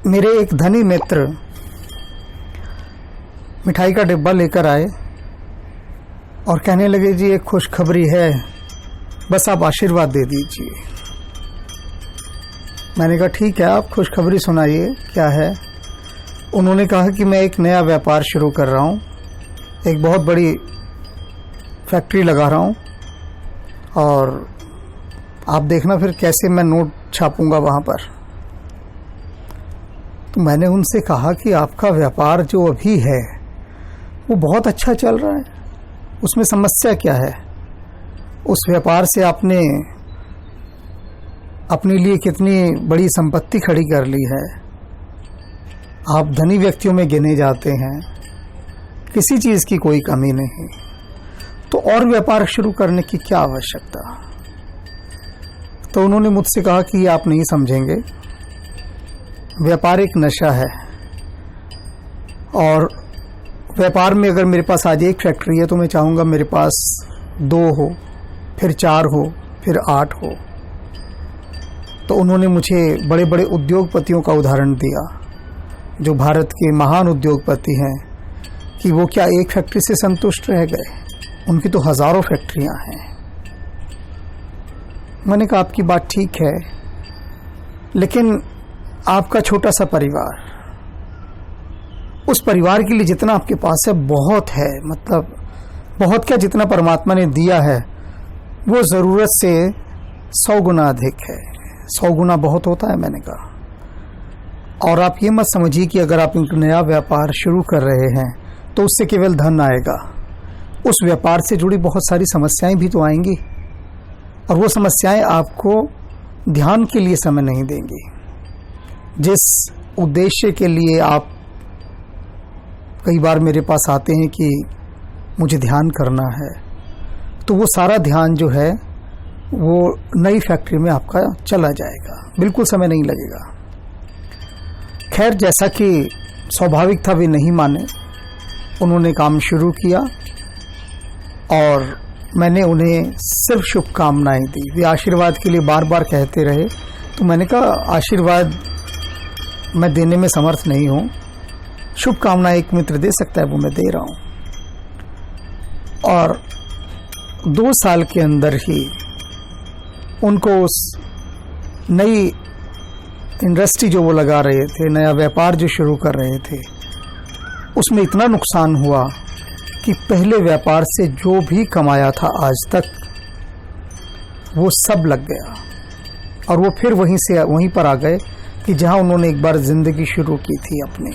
मेरे एक धनी मित्र मिठाई का डिब्बा लेकर आए और कहने लगे, जी एक खुशखबरी है, बस आप आशीर्वाद दे दीजिए। मैंने कहा ठीक है, आप खुशखबरी सुनाइए, क्या है। उन्होंने कहा कि मैं एक नया व्यापार शुरू कर रहा हूँ, एक बहुत बड़ी फैक्ट्री लगा रहा हूँ और आप देखना फिर कैसे मैं नोट छापूंगा वहाँ पर। तो मैंने उनसे कहा कि आपका व्यापार जो अभी है वो बहुत अच्छा चल रहा है, उसमें समस्या क्या है? उस व्यापार से आपने अपने लिए कितनी बड़ी संपत्ति खड़ी कर ली है, आप धनी व्यक्तियों में गिने जाते हैं, किसी चीज़ की कोई कमी नहीं, तो और व्यापार शुरू करने की क्या आवश्यकता? तो उन्होंने मुझसे कहा कि ये आप नहीं समझेंगे, व्यापार एक नशा है और व्यापार में अगर मेरे पास आज एक फैक्ट्री है तो मैं चाहूँगा मेरे पास 2 हो, फिर 4 हो, फिर 8 हो। तो उन्होंने मुझे बड़े बड़े उद्योगपतियों का उदाहरण दिया जो भारत के महान उद्योगपति हैं कि वो क्या एक फैक्ट्री से संतुष्ट रह गए, उनकी तो हज़ारों फैक्ट्रियां हैं। मैंने कहा आपकी बात ठीक है, लेकिन आपका छोटा सा परिवार, उस परिवार के लिए जितना आपके पास है बहुत है, मतलब बहुत क्या, जितना परमात्मा ने दिया है वो ज़रूरत से 100 गुना अधिक है। 100 गुना बहुत होता है, मैंने कहा। और आप ये मत समझिए कि अगर आप एक नया व्यापार शुरू कर रहे हैं तो उससे केवल धन आएगा, उस व्यापार से जुड़ी बहुत सारी समस्याएं भी तो आएंगी और वो समस्याएं आपको ध्यान के लिए समय नहीं देंगी। जिस उद्देश्य के लिए आप कई बार मेरे पास आते हैं कि मुझे ध्यान करना है, तो वो सारा ध्यान जो है वो नई फैक्ट्री में आपका चला जाएगा, बिल्कुल समय नहीं लगेगा। खैर, जैसा कि स्वाभाविक था वे नहीं माने, उन्होंने काम शुरू किया और मैंने उन्हें सिर्फ शुभकामनाएं दी। वे आशीर्वाद के लिए बार बार कहते रहे, तो मैंने कहा आशीर्वाद मैं देने में समर्थ नहीं हूँ, शुभकामनाएं एक मित्र दे सकता है, वो मैं दे रहा हूँ। और 2 साल के अंदर ही उनको उस नई इंडस्ट्री जो वो लगा रहे थे, नया व्यापार जो शुरू कर रहे थे, उसमें इतना नुकसान हुआ कि पहले व्यापार से जो भी कमाया था आज तक वो सब लग गया और वो फिर वहीं पर आ गए कि जहां उन्होंने एक बार जिंदगी शुरू की थी अपनी।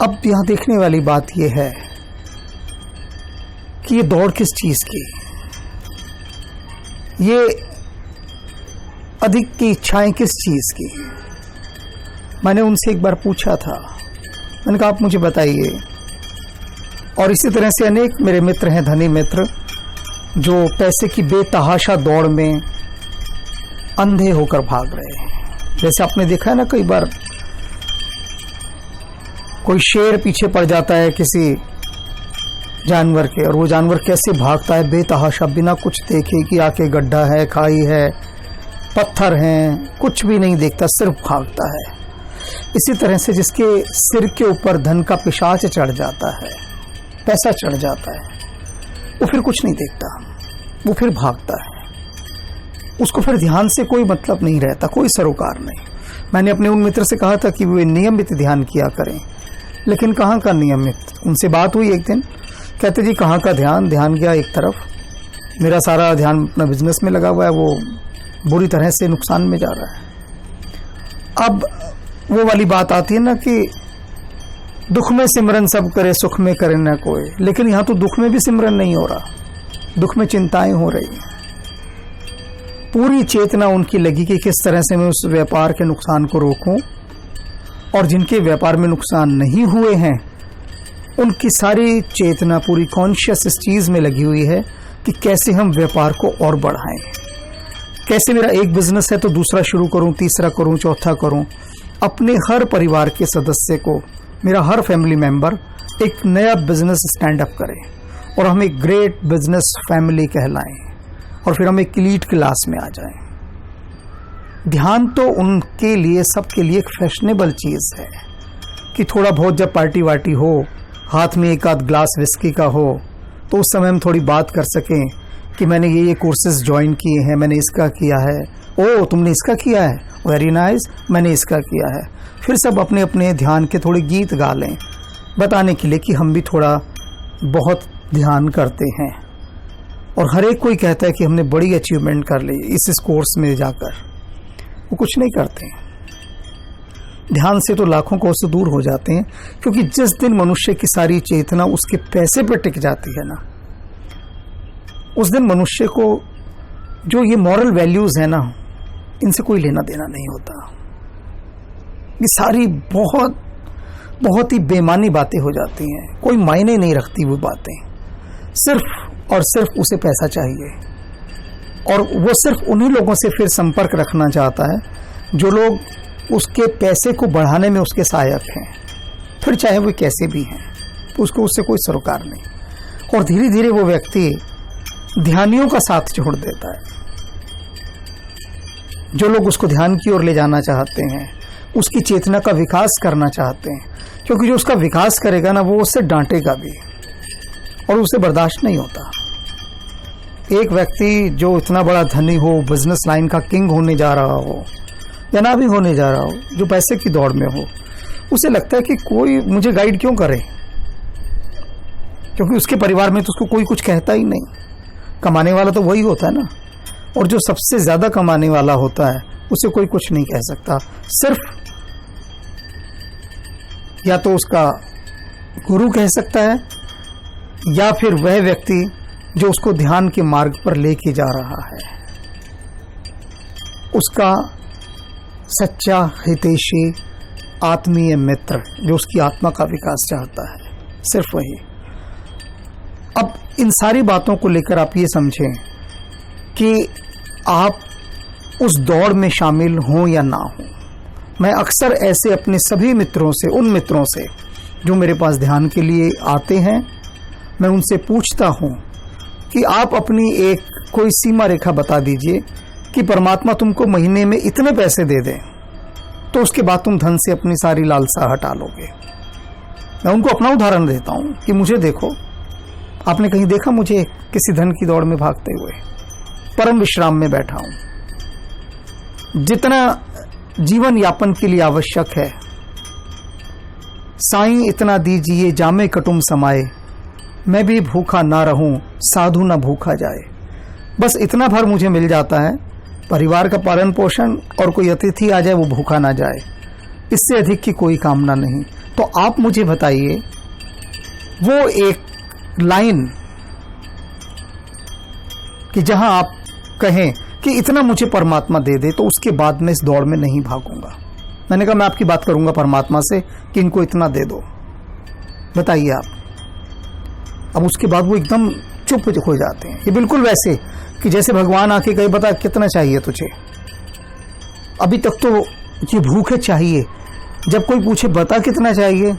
अब यहां देखने वाली बात यह है कि ये दौड़ किस चीज की, ये अधिक की इच्छाएं किस चीज की। मैंने उनसे एक बार पूछा था, मैंने कहा आप मुझे बताइए। और इसी तरह से अनेक मेरे मित्र हैं, धनी मित्र, जो पैसे की बेतहाशा दौड़ में अंधे होकर भाग रहे हैं। जैसे आपने देखा है ना, कई बार कोई शेर पीछे पड़ जाता है किसी जानवर के और वो जानवर कैसे भागता है बेतहाशा, बिना कुछ देखे कि आके गड्ढा है, खाई है, पत्थर हैं, कुछ भी नहीं देखता, सिर्फ भागता है। इसी तरह से जिसके सिर के ऊपर धन का पिशाच चढ़ जाता है, पैसा चढ़ जाता है, वो फिर कुछ नहीं देखता, वो फिर भागता है, उसको फिर ध्यान से कोई मतलब नहीं रहता, कोई सरोकार नहीं। मैंने अपने उन मित्र से कहा था कि वे नियमित ध्यान किया करें, लेकिन कहाँ का नियमित। उनसे बात हुई एक दिन, कहते जी कहाँ का ध्यान, ध्यान गया एक तरफ, मेरा सारा ध्यान अपना बिजनेस में लगा हुआ है, वो बुरी तरह से नुकसान में जा रहा है। अब वो वाली बात आती है ना कि दुख में सिमरन सब करे, सुख में करे न कोई। लेकिन यहाँ तो दुख में भी सिमरन नहीं हो रहा, दुख में चिंताएं हो रही हैं। पूरी चेतना उनकी लगी कि किस तरह से मैं उस व्यापार के नुकसान को रोकूं, और जिनके व्यापार में नुकसान नहीं हुए हैं उनकी सारी चेतना, पूरी कॉन्शियस इस चीज में लगी हुई है कि कैसे हम व्यापार को और बढ़ाएं, कैसे मेरा एक बिजनेस है तो दूसरा शुरू करूं, तीसरा करूं, चौथा करूं। अपने हर परिवार के सदस्य को, मेरा हर फैमिली मेंबर एक नया बिजनेस स्टैंड अप करे और हम एक ग्रेट बिजनेस फैमिली कहलाएं और फिर हम एक एलीट क्लास में आ जाएं। ध्यान तो उनके लिए, सबके लिए एक फैशनेबल चीज़ है कि थोड़ा बहुत जब पार्टी वार्टी हो, हाथ में एक आध ग्लास विस्की का हो, तो उस समय हम थोड़ी बात कर सकें कि मैंने ये कोर्सेज ज्वाइन किए हैं, मैंने इसका किया है, ओ तुमने इसका किया है, वेरी नाइस, मैंने इसका किया है। फिर सब अपने अपने ध्यान के थोड़े गीत गा लें, बताने के लिए कि हम भी थोड़ा बहुत ध्यान करते हैं। और हर एक कोई कहता है कि हमने बड़ी अचीवमेंट कर ली इस कोर्स में जाकर, वो कुछ नहीं करते। ध्यान से तो लाखों कोस से दूर हो जाते हैं, क्योंकि जिस दिन मनुष्य की सारी चेतना उसके पैसे पर टिक जाती है ना, उस दिन मनुष्य को जो ये मॉरल वैल्यूज है ना, इनसे कोई लेना देना नहीं होता। ये सारी बहुत बहुत ही बेमानी बातें हो जाती हैं, कोई मायने नहीं रखती वो बातें। सिर्फ और सिर्फ उसे पैसा चाहिए, और वो सिर्फ उन्हीं लोगों से फिर संपर्क रखना चाहता है जो लोग उसके पैसे को बढ़ाने में उसके सहायक हैं, फिर चाहे वो कैसे भी हैं, तो उसको उससे कोई सरोकार नहीं। और धीरे धीरे वो व्यक्ति ध्यानियों का साथ छोड़ देता है, जो लोग उसको ध्यान की ओर ले जाना चाहते हैं, उसकी चेतना का विकास करना चाहते हैं। क्योंकि जो उसका विकास करेगा ना, वो उससे डांटेगा भी, और उसे बर्दाश्त नहीं होता। एक व्यक्ति जो इतना बड़ा धनी हो, बिजनेस लाइन का किंग होने जा रहा हो या ना भी होने जा रहा हो, जो पैसे की दौड़ में हो, उसे लगता है कि कोई मुझे गाइड क्यों करे, क्योंकि उसके परिवार में तो उसको कोई कुछ कहता ही नहीं। कमाने वाला तो वही होता है ना, और जो सबसे ज्यादा कमाने वाला होता है उसे कोई कुछ नहीं कह सकता। सिर्फ या तो उसका गुरु कह सकता है, या फिर वह व्यक्ति जो उसको ध्यान के मार्ग पर लेके जा रहा है, उसका सच्चा हितैषी आत्मीय मित्र जो उसकी आत्मा का विकास चाहता है, सिर्फ वही। अब इन सारी बातों को लेकर आप ये समझें कि आप उस दौड़ में शामिल हों या ना हों। मैं अक्सर ऐसे अपने सभी मित्रों से, उन मित्रों से जो मेरे पास ध्यान के लिए आते हैं, मैं उनसे पूछता हूं कि आप अपनी एक कोई सीमा रेखा बता दीजिए कि परमात्मा तुमको महीने में इतने पैसे दे दे, तो उसके बाद तुम धन से अपनी सारी लालसा हटा लोगे। मैं उनको अपना उदाहरण देता हूं कि मुझे देखो, आपने कहीं देखा मुझे किसी धन की दौड़ में भागते हुए? परम विश्राम में बैठा हूं। जितना जीवन यापन के लिए आवश्यक है, साईं इतना दीजिए जामे कटुम समाए, मैं भी भूखा ना रहूं साधु ना भूखा जाए। बस इतना भर मुझे मिल जाता है, परिवार का पालन पोषण, और कोई अतिथि आ जाए वो भूखा ना जाए, इससे अधिक की कोई कामना नहीं। तो आप मुझे बताइए, वो एक लाइन कि जहां आप कहें कि इतना मुझे परमात्मा दे दे, तो उसके बाद मैं इस दौड़ में नहीं भागूंगा। मैंने कहा मैं आपकी बात करूंगा परमात्मा से कि इनको इतना दे दो, बताइए आप। अब उसके बाद वो एकदम चुप हो जाते हैं। ये बिल्कुल वैसे कि जैसे भगवान आके कहे बता कितना चाहिए तुझे, अभी तक तो ये भूखे चाहिए, जब कोई पूछे बता कितना चाहिए,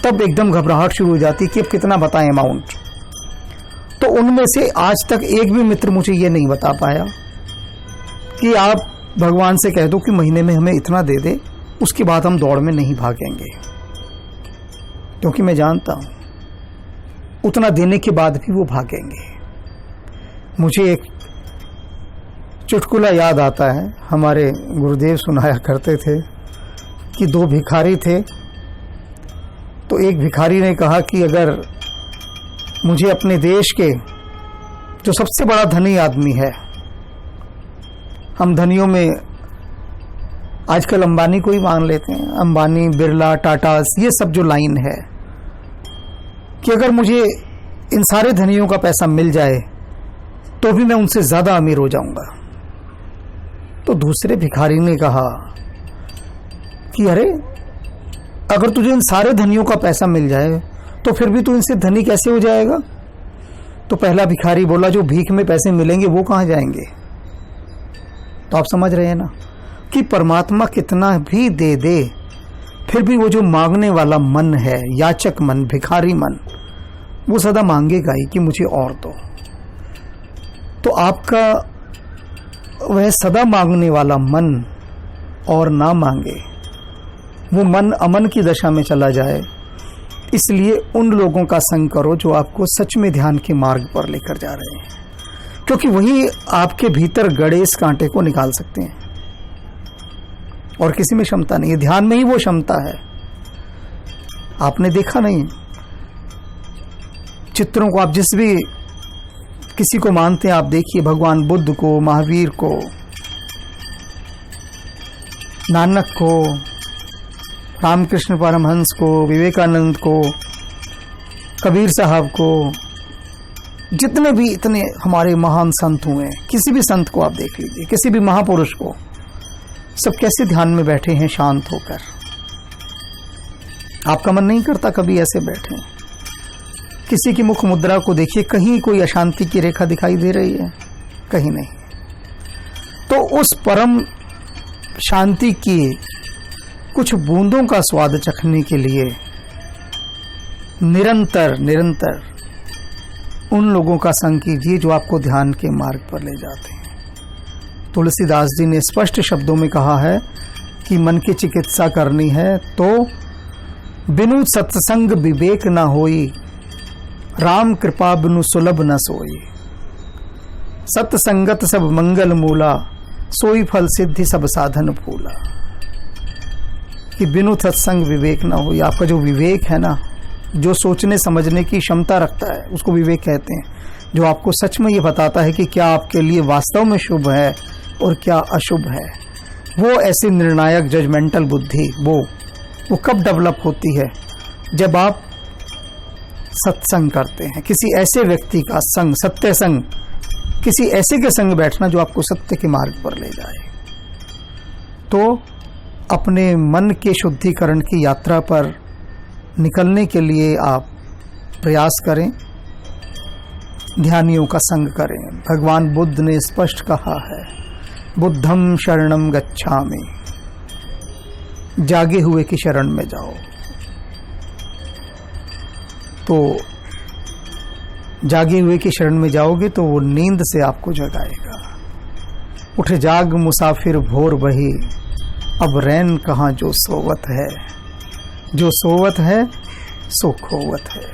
तब एकदम घबराहट शुरू हो जाती कि अब कितना बताएं अमाउंट। तो उनमें से आज तक एक भी मित्र मुझे ये नहीं बता पाया कि आप भगवान से कह दो कि महीने में हमें इतना दे दे, उसके बाद हम दौड़ में नहीं भागेंगे। क्योंकि मैं जानता हूं उतना देने के बाद भी वो भागेंगे। मुझे एक चुटकुला याद आता है, हमारे गुरुदेव सुनाया करते थे कि दो भिखारी थे। तो एक भिखारी ने कहा कि अगर मुझे अपने देश के जो सबसे बड़ा धनी आदमी है, हम धनियों में आजकल अंबानी को ही मान लेते हैं, अंबानी, बिरला, टाटा, ये सब जो लाइन है, कि अगर मुझे इन सारे धनियों का पैसा मिल जाए तो भी मैं उनसे ज्यादा अमीर हो जाऊंगा। तो दूसरे भिखारी ने कहा कि अरे अगर तुझे इन सारे धनियों का पैसा मिल जाए तो फिर भी तू इनसे धनी कैसे हो जाएगा? तो पहला भिखारी बोला जो भीख में पैसे मिलेंगे वो कहां जाएंगे? तो आप समझ रहे हैं ना कि परमात्मा कितना भी दे दे, फिर भी वो जो मांगने वाला मन है, याचक मन, भिखारी मन, वो सदा मांगेगा ही कि मुझे और दो। तो आपका वह सदा मांगने वाला मन और ना मांगे, वो मन अमन की दशा में चला जाए। इसलिए उन लोगों का संग करो जो आपको सच में ध्यान के मार्ग पर लेकर जा रहे हैं, क्योंकि वही आपके भीतर गड़े इस कांटे को निकाल सकते हैं। और किसी में क्षमता नहीं है, ध्यान में ही वो क्षमता है। आपने देखा नहीं, चित्रों को आप जिस भी किसी को मानते हैं, आप देखिए भगवान बुद्ध को, महावीर को, नानक को, रामकृष्ण परमहंस को, विवेकानंद को, कबीर साहब को, जितने भी इतने हमारे महान संत हुए, किसी भी संत को आप देख लीजिए, किसी भी महापुरुष को, सब कैसे ध्यान में बैठे हैं शांत होकर। आपका मन नहीं करता कभी ऐसे बैठे? किसी की मुख मुद्रा को देखिए, कहीं कोई अशांति की रेखा दिखाई दे रही है? कहीं नहीं। तो उस परम शांति की कुछ बूंदों का स्वाद चखने के लिए निरंतर निरंतर उन लोगों का संग कीजिए जो आपको ध्यान के मार्ग पर ले जाते हैं। तुलसीदास जी ने स्पष्ट शब्दों में कहा है कि मन की चिकित्सा करनी है तो बिनु सत्संग विवेक न होई, राम कृपा बिनु सुलभ न सोई। सत्संगत सब मंगल मूला, सोई फल सिद्धि सब साधन फूला। कि बिनु सत्संग विवेक ना हो। आपका जो विवेक है ना, जो सोचने समझने की क्षमता रखता है, उसको विवेक कहते हैं। जो आपको सच में ये बताता है कि क्या आपके लिए वास्तव में शुभ है और क्या अशुभ है। वो ऐसी निर्णायक जजमेंटल बुद्धि वो कब डेवलप होती है? जब आप सत्संग करते हैं, किसी ऐसे व्यक्ति का संग, सत्य संग, किसी ऐसे के संग बैठना जो आपको सत्य के मार्ग पर ले जाए। तो अपने मन के शुद्धिकरण की यात्रा पर निकलने के लिए आप प्रयास करें, ध्यानियों का संग करें। भगवान बुद्ध ने स्पष्ट कहा है, बुद्धम शरणम गच्छामि, जागे हुए की शरण में जाओ। तो जागे हुए की शरण में जाओगे तो वो नींद से आपको जगाएगा। उठ जाग मुसाफिर भोर बही, अब रैन कहाँ जो सोवत है, जो सोवत है सो खोवत है।